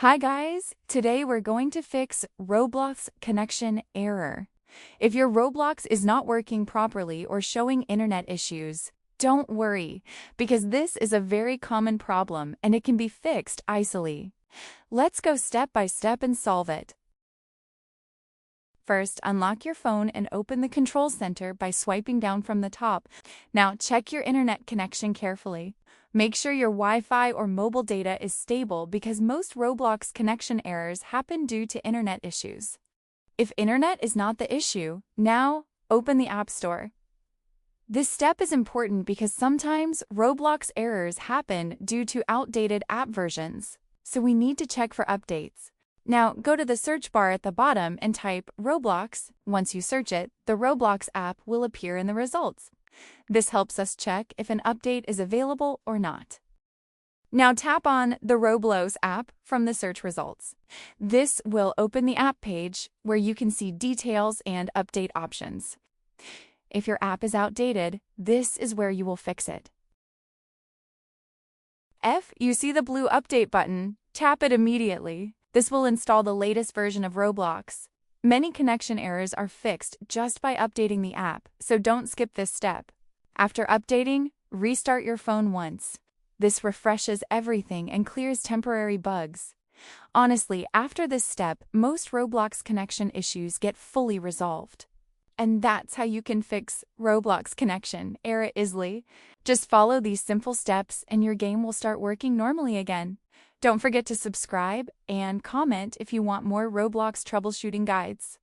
Hi guys, today we're going to fix Roblox Connection Error. If your Roblox is not working properly or showing internet issues, don't worry, because this is a very common problem and it can be fixed easily. Let's go step by step and solve it. First, unlock your phone and open the control center by swiping down from the top. Now, check your internet connection carefully. Make sure your Wi-Fi or mobile data is stable because most Roblox connection errors happen due to internet issues. If internet is not the issue, now open the App Store. This step is important because sometimes Roblox errors happen due to outdated app versions, so we need to check for updates. Now, go to the search bar at the bottom and type Roblox. Once you search it, the Roblox app will appear in the results. This helps us check if an update is available or not. Now tap on the Roblox app from the search results. This will open the app page where you can see details and update options. If your app is outdated, this is where you will fix it. If you see the blue update button, tap it immediately. This will install the latest version of Roblox. Many connection errors are fixed just by updating the app, so don't skip this step. After updating, restart your phone once. This refreshes everything and clears temporary bugs. Honestly, after this step, most Roblox connection issues get fully resolved. And that's how you can fix Roblox connection error easily. Just follow these simple steps and your game will start working normally again. Don't forget to subscribe and comment if you want more Roblox troubleshooting guides.